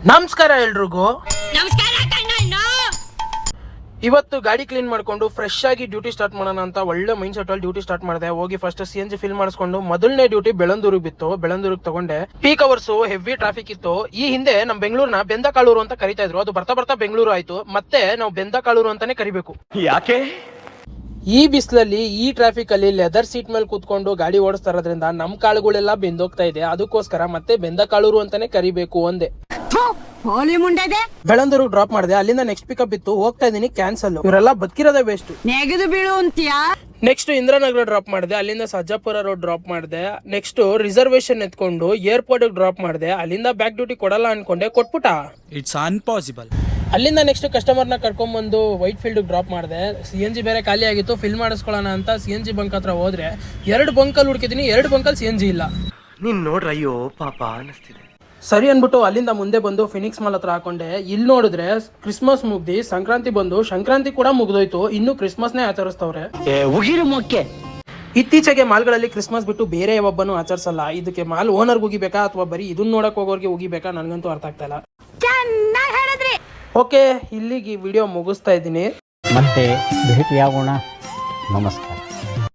ನಮಸ್ಕಾರ ಎಲ್ರಿಗೂ. ಇವತ್ತು ಗಾಡಿ ಕ್ಲೀನ್ ಮಾಡ್ಕೊಂಡು ಫ್ರೆಶ್ ಆಗಿ ಡ್ಯೂಟಿ ಸ್ಟಾರ್ಟ್ ಮಾಡೋಣ ಅಂತ ಒಳ್ಳೆ ಮೈಂಡ್ ಸೆಟ್ ಅಲ್ಲಿ ಡ್ಯೂಟಿ ಸ್ಟಾರ್ಟ್ ಮಾಡಿದೆ. ಹೋಗಿ ಫಸ್ಟ್ CNG ಫಿಲ್ ಮಾಡಿಸ್ಕೊಂಡು ಮೊದಲನೇ ಡ್ಯೂಟಿ ಬೆಳಂದೂರಿಗೆ ಬಿತ್ತು. ಬೆಳಂದೂರಿಗೆ ತಗೊಂಡೆ. ಪೀಕ್ ಅವರ್ಸ್ ಹೆವಿ ಟ್ರಾಫಿಕ್ ಇತ್ತು. ಈ ಹಿಂದೆ ನಮ್ ಬೆಂಗಳೂರಿನ ಬೆಂದಕಾಳೂರು ಅಂತ ಕರಿತಾ ಇದ್ರು. ಅದು ಬರ್ತಾ ಬರ್ತಾ ಬೆಂಗಳೂರು ಆಯ್ತು. ಮತ್ತೆ ನಾವು ಬೆಂದಕಾಳೂರು ಅಂತಾನೆ ಕರಿಬೇಕು. ಯಾಕೆ? ಈ ಬಿಸಿಲಲ್ಲಿ ಈ ಟ್ರಾಫಿಕ್ ಅಲ್ಲಿ ಲೆದರ್ ಸೀಟ್ ಮೇಲೆ ಕೂತ್ಕೊಂಡು ಗಾಡಿ ಓಡಿಸ್ತಾ ಇರೋದ್ರಿಂದ ನಮ್ ಕಾಳುಗಳೆಲ್ಲ ಬೆಂದೋಗ್ತಾ ಇದೆ. ಅದಕ್ಕೋಸ್ಕರ ಮತ್ತೆ ಬೆಂದಕಾಳೂರು ಅಂತಾನೆ ಕರಿಬೇಕು ಅಂದೆ. ಬೆಳಂದೂರು ಡ್ರಾಪ್ ಮಾಡಿದೆ. ಅಲ್ಲಿಂದ ನೆಕ್ಸ್ಟ್ ಪಿಕಪ್ ಇತ್ತು. ಹೋಗ್ತಾ ಇದೀನಿ, ಕ್ಯಾನ್ಸಲ್. ಇವರೆಲ್ಲ ಬದುಕಿರೋದೇ ವೇಸ್ಟ್. ನೆಕ್ಸ್ಟ್ ಇಂದ್ರಾನಗರ ಡ್ರಾಪ್ ಮಾಡಿದೆ. ಅಲ್ಲಿಂದ ಸಜ್ಜಾಪುರ ರೋಡ್ ಡ್ರಾಪ್ ಮಾಡಿದೆ. ನೆಕ್ಸ್ಟ್ ರಿಸರ್ವೇಶನ್ ಎತ್ಕೊಂಡು ಏರ್ಪೋರ್ಟ್ ಡ್ರಾಪ್ ಮಾಡಿದೆ. ಅಲ್ಲಿಂದ ಬ್ಯಾಕ್ ಡ್ಯೂಟಿ ಕೊಡಲ್ಲ ಅನ್ಕೊಂಡೆ, ಕೊಟ್ಬಿಟ್ಟ. It's impossible. ಅಲ್ಲಿಂದ ನೆಕ್ಸ್ಟ್ ಕಸ್ಟಮರ್ ನ ಕರ್ಕೊಂಡ್ ಬಂದು ವೈಟ್ ಫೀಲ್ಡ್ ಡ್ರಾಪ್ ಮಾಡಿದೆ. CNG ಬೇರೆ ಖಾಲಿ ಆಗಿತ್ತು, ಫಿಲ್ ಮಾಡಿಸ್ಕೊಳ್ಳೋಣ ಅಂತ CNG ಬಂಕ್ ಹತ್ರ ಹೋದ್ರೆ 2 ಬಂಕಲ್ಲಿ ಹುಡುಕಿದೀನಿ, 2 ಬಂಕಲ್ಲಿ CNG ಇಲ್ಲ. ನೀನ್ ನೋಡ್ರ ಅಯ್ಯೋ ಪಾಪ ಅನಿಸ್ತಿದೆ. ಸರಿ ಅನ್ಬಿಟ್ಟು ಅಲ್ಲಿಂದ ಮುಂದೆ ಬಂದು ಫಿನಿಕ್ಸ್ ಮಾಲ್ ಹತ್ರ ಹಾಕೊಂಡೆ. ಇಲ್ಲಿ ನೋಡಿದ್ರೆ ಕ್ರಿಸ್ಮಸ್ ಮುಗ್ದಿ ಸಂಕ್ರಾಂತಿ ಬಂದು, ಸಂಕ್ರಾಂತಿ ಕೂಡ ಮುಗ್ದೋಯ್ತು. ಇನ್ನು ಕ್ರಿಸ್ಮಸ್ನೇ ಆಚರಿಸ್ತವ್ರೆ. ಇತ್ತೀಚೆಗೆ ಮಾಲ್ಗಳಲ್ಲಿ ಕ್ರಿಸ್ಮಸ್ ಬಿಟ್ಟು ಬೇರೆ ಯಾವಬ್ಬನು ಆಚರಿಸಲ್ಲ. ಇದಕ್ಕೆ ಮಾಲ್ ಓನರ್ ಉಗಿಬೇಕಾ ಅಥವಾ ಬರೀ ಇದನ್ನ ನೋಡಕ್ ಹೋಗೋರ್ಗೆ ಉಗಿಬೇಕಾ ನನ್ಗಂತೂ ಅರ್ಥ ಆಗ್ತಾ ಇಲ್ಲ. ಓಕೆ, ಇಲ್ಲಿಗೆ ವಿಡಿಯೋ ಮುಗಿಸ್ತಾ ಇದ್ದೀನಿ. ಮತ್ತೆ ಭೇಟಿಯಾಗೋಣ. ನಮಸ್ಕಾರ.